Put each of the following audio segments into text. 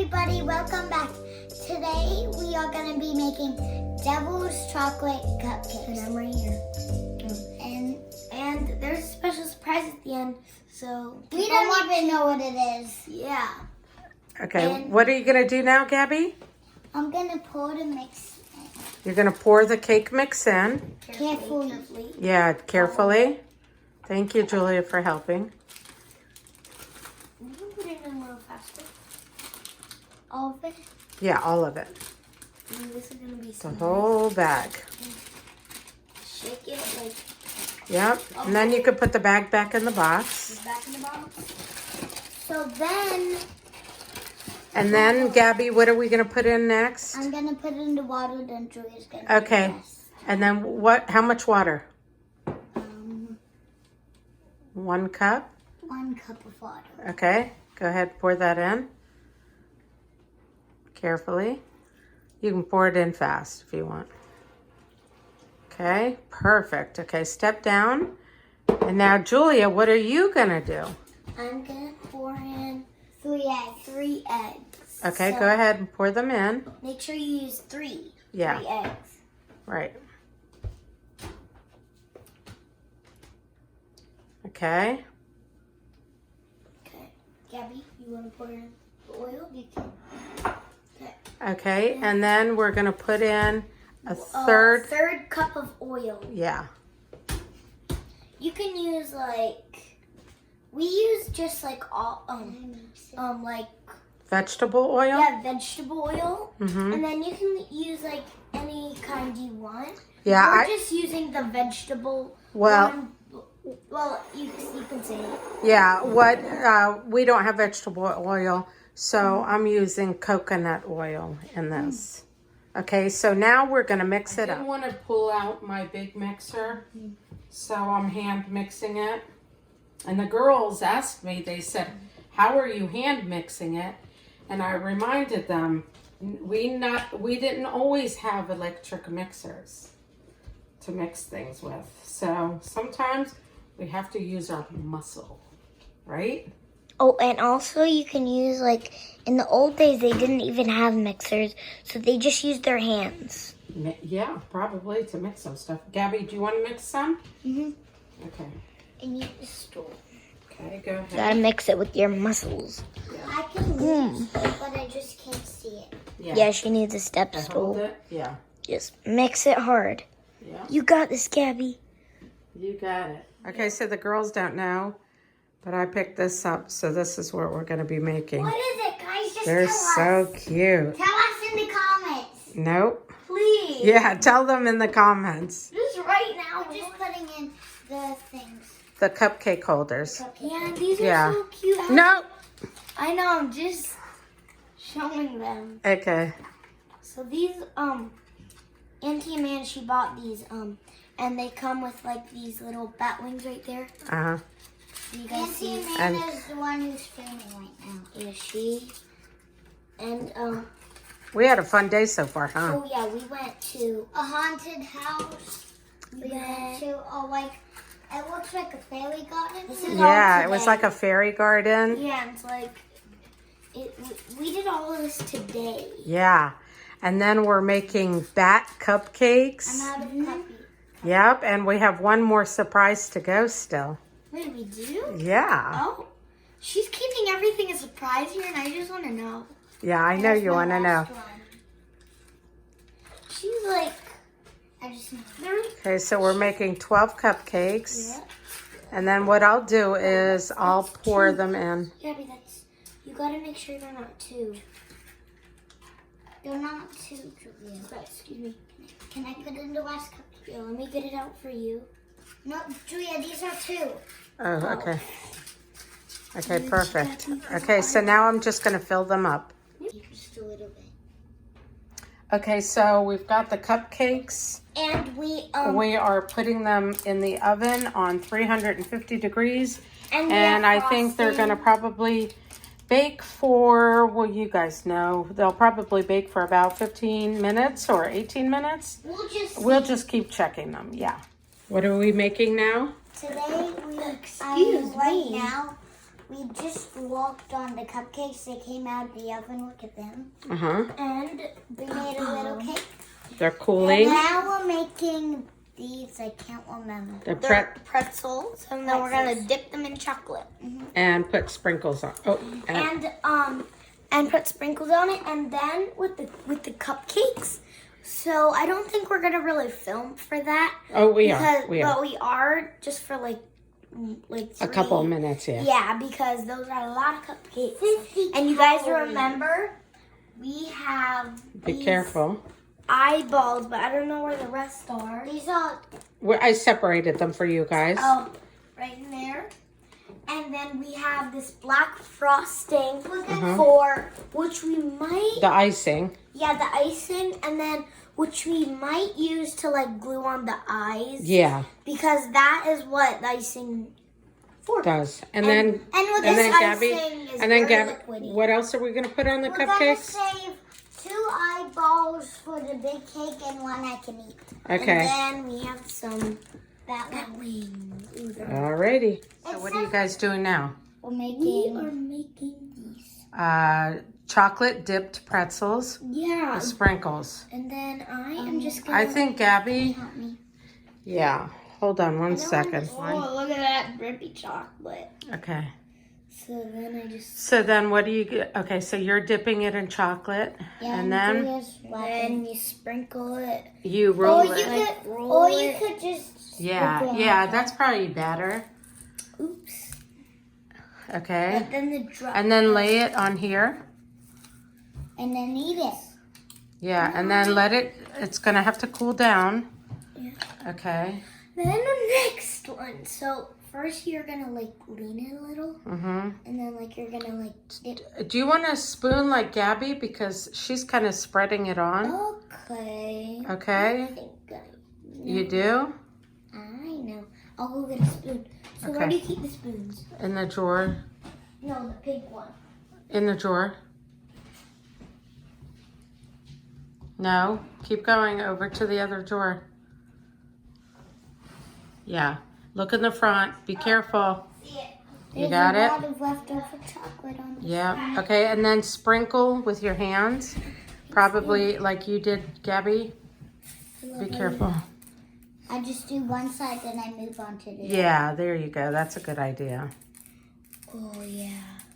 everybody, welcome back. Today we are going to be making devil's chocolate cupcakes. And I'm right here. And there's a special surprise at the end, so we don't even know what it is. Yeah. Okay, and what are you going to do now, Gabby? I'm going to pour the mix in. You're going to pour the cake mix in. Carefully. Yeah, carefully. Thank you, Julia, for helping. You can put it in a little faster. All of it? Yeah, all of it. This is going to be The whole bag. Shake it like... Yep, and then you could put the bag back in the box. Back in the box. So then... And then, Gabby, what are we going to put in next? I'm going to put it in the water, then Julia's going to Okay, and then what? How much water? 1 cup? 1 cup of water. Okay, go ahead, pour that in. Carefully. You can pour it in fast if you want. Okay, perfect. Okay, step down. And now, Julia, what are you going to do? I'm going to pour in 3 eggs. 3 eggs. Okay, So go ahead and pour them in. make sure you use 3. Yeah. 3 eggs. Right. Okay. Okay. Gabby, you want to pour in the oil? You can. Okay, and then we're going to put in a third. Third cup of oil. Yeah. You can use like, we use just like all, like, Vegetable oil? yeah, vegetable oil. Mm-hmm. And then you can use like any kind you want. Yeah, We're just using the vegetable Well- one. Well, you can say it. Yeah, we don't have vegetable oil, so I'm using coconut oil in this. Okay, so now we're going to mix it up. I didn't want to pull out my big mixer, so I'm hand mixing it. And the girls asked me, they said, how are you hand mixing it? And I reminded them, we didn't always have electric mixers to mix things with. So sometimes we have to use our muscle, right? Oh, and also you can use like, in the old days they didn't even have mixers, so they just used their hands. Yeah, probably to mix some stuff. Gabby, do you want to mix some? Mm-hmm. Okay. And you just store. Okay, go ahead. Gotta mix it with your muscles. I can use it, but I just can't see it. Yeah, she needs a step I stool. hold it? Yeah. Just mix it hard. Yeah. You got this, Gabby. You got it. Okay, so the girls don't know, but I picked this up, so this is what we're going to be making. What is it, guys? Just They're tell so us. cute. Tell us in the comments. Nope. Please. Yeah, tell them in the comments. Just right now. We're just putting in the things. The cupcake holders. Yeah, these are Yeah. so cute. No. I know, I'm just showing them. Okay. So these, Auntie Amanda, she bought these, and they come with like these little bat wings right there. Uh-huh. Do you guys see? Auntie Amanda is the one who's filming right now. Is she? And, We had a fun day so far, huh? oh yeah, we went to, A haunted house. We went to, it looks like a fairy garden. this is Yeah, all it was today. like a fairy garden. Yeah, it's like, we did all of this today. Yeah. And then we're making bat cupcakes. I'm out of puppy. Yep, and we have one more surprise to go still. Wait, we do? Yeah. Oh, she's keeping everything a surprise here, and I just want to know. Yeah, I know you want to know. She's like, I just know. Okay, so we're making 12 cupcakes. yeah, And then what I'll do is I'll pour them in. Gabby, you gotta make sure they're not two. They're not too, Julia. Okay, excuse me. Can I put in the last cup? Yeah, let me get it out for you. No, Julia, these are 2. Oh, okay. Okay, perfect. Okay, so now I'm just going to fill them up. Just a little bit. Okay, so we've got the cupcakes. And we We are putting them in the oven on 350 degrees. and, And I think they're going to probably bake for, well, you guys know, they'll probably bake for about 15 minutes or 18 minutes. We'll just keep checking them, yeah. What are we making now? Today, Excuse right me. now, we just walked on the cupcakes. They came out of the oven. Look at them. And we made a little cake. They're And cooling. now we're making these. I can't remember. They're pretzels, and then we're gonna dip them in chocolate. And put sprinkles on. Oh, And put sprinkles on it, and then with the cupcakes. So I don't think we're gonna really film for that. oh, we are. But we are just for like A couple of minutes, yeah. Yeah, because those are a lot of cupcakes. And you guys remember, we have Be these careful. eyeballs, but I don't know where the rest are. These are I separated them for you guys. Oh, right in there. And then we have this black frosting for which we might, The icing. the icing, and then which we might use to like glue on the eyes. Yeah, Because that is what the icing for. does. And then with and this then Gabby, icing is and then very Gabby, liquidy. what else are we gonna put on the we're gonna cupcakes? save 2 eyeballs for the big cake and 1 I can eat. Okay. And then we have some That bat one. wings. Ooh, they're- Alrighty. So what are you guys doing now? We're We making. are making these. Chocolate dipped pretzels Yeah. with sprinkles. And then I am just gonna. I think Gabby. Help me. Yeah. Hold on one second. Oh, look at that drippy chocolate. Okay. So then I just. So then what do you get? Okay, so you're dipping it in chocolate, Yeah, and then Julia's And laughing. then you sprinkle it. you roll you it. could, roll or you it. could just. Yeah, sprinkle yeah, on that's probably better. Oops. Okay. But then the drop. And then lay it on here. and then eat it. Yeah, and then let it, it's gonna have to cool down. Yeah. Okay. Then the next one. So first you're gonna like lean it a little, Mm-hmm. and then like you're gonna like dip. Do you want a spoon like Gabby? Because she's kind of spreading it on. Okay. Okay. I think I know. You do? I know. I'll go get a spoon. So where Okay. do you keep the spoons? In the drawer. No, the pink one. In the drawer. No. Keep going over to the other drawer. Yeah. Look in the front. Be careful. See it. You got There's it? a lot of leftover chocolate on this. Yeah. Okay, and then sprinkle with your hands. Probably like you did, Gabby. Be careful. I just do one side, then I move on to the other. Yeah, there you go. That's a good idea. Oh yeah.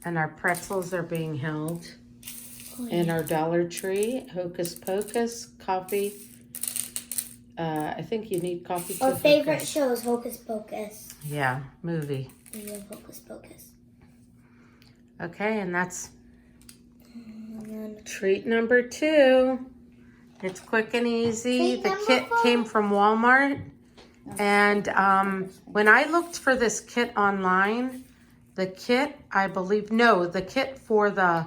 And our pretzels are being held Oh, in our Dollar Tree. Hocus Pocus, coffee. I think you need coffee. Our to favorite focus. show is Hocus Pocus. Yeah, movie. We love Hocus Pocus. Okay, and that's And then treat number 2. It's quick and easy. Treat The number kit 4. came from Walmart. And when I looked for this kit online, the kit, I believe, no, the kit for the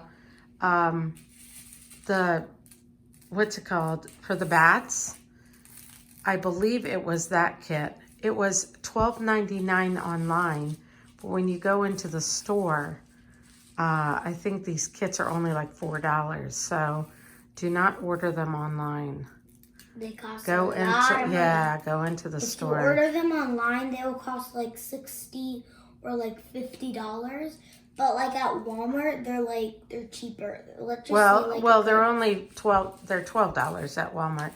what's it called? For the bats, I believe it was that kit. It was $12.99 online, but when you go into the store, I think these kits are only like $4. So do not order them online. they cost Go a lot of money. go into the If store. you order them online, they will cost like $60 or like $50. But like at Walmart, they're cheaper. Let's just say like Well, a they're only $12 at Walmart.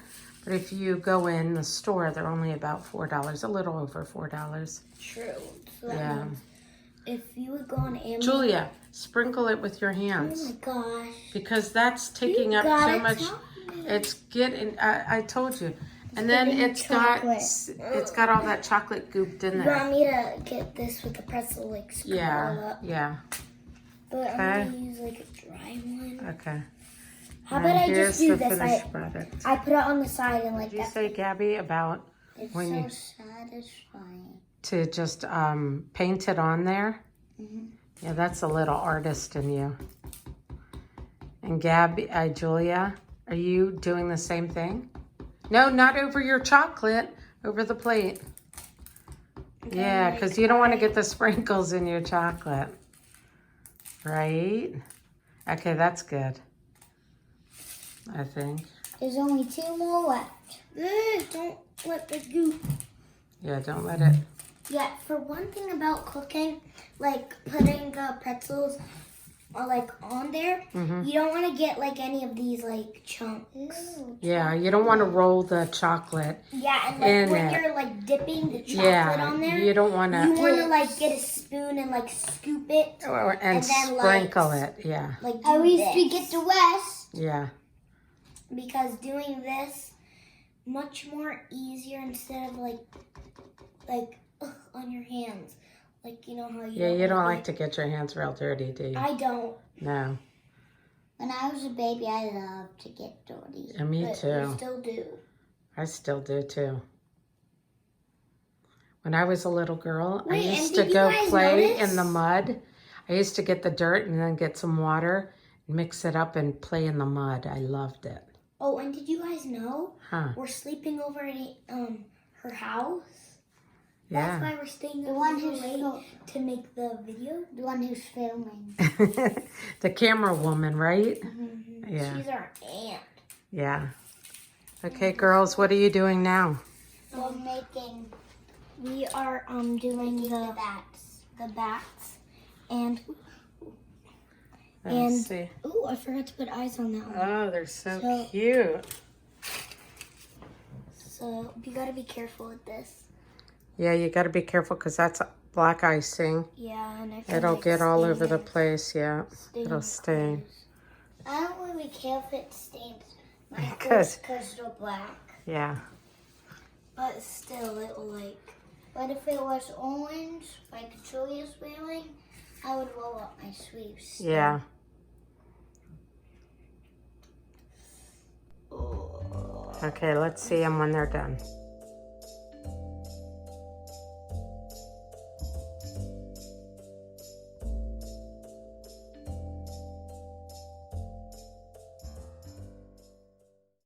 But if you go in the store, they're only about $4, a little over $4. true. So that Yeah. means if you would go on Amazon. Julia, sprinkle it with your Oh hands my gosh. because that's taking up got so it, much. Tom. It's getting. I told you, and then getting it's got chocolate. all that chocolate gooped in You there. want me to get this with the pretzel like screw all Yeah, up? yeah. But Okay. I'm gonna use like a dry one. Okay. How And about I here's just do the this? finished product. I put it on the side and like Did you that. say, Gabby, about It's when so you satisfying. to just paint it on there? Mhm. Yeah, that's a little artist in you. And Gabby, Julia, are you doing the same thing? No, not over your chocolate, over the plate. Yeah, because you don't want to get the sprinkles in your chocolate. Right? Okay, that's good. I think. There's only 2 more left. Don't let the goop. Yeah, don't let it. Yeah, for one thing about cooking, like putting the pretzels like on there, you don't want to get like any of these like chunks. Yeah, you don't want to roll the chocolate. Yeah, and like when you're like dipping the chocolate on there, you don't want to. You want to like get a spoon and like scoop it And then sprinkle it. Yeah. Like At least we get the rest. Yeah. Because doing this much more easier instead of like on your hands. Like, you know how you you don't like to get your hands real dirty, do you? I don't. No. When I was a baby, I loved to get dirty. And me But too. you still do. I still do too. When I was a little girl, I Wait, used and to go did you guys play notice? in the mud. I used to get the dirt and then get some water, mix it up and play in the mud. I loved it. Oh, and did you guys know? Huh. We're sleeping over at her house. Yeah. That's why we're staying The up one so who's late to make the video. The one who's filming. The camera woman, right? Yeah. She's our aunt. Yeah. Okay, girls, what are you doing now? We're making We are doing the bats. the bats and Let's see. ooh, I forgot to put eyes on that one. Oh, they're so cute. So you gotta be careful with this. Yeah, you got to be careful because that's black icing. Yeah, and I feel It'll like get all over the staining- place, yeah. staining It'll stain. clothes. I don't really care if it stains my Because- clothes because they're black. Yeah. But still, it will like. But if it was orange, like Julia's wearing, I would roll up my sleeves. Yeah. Okay, let's see them when they're done.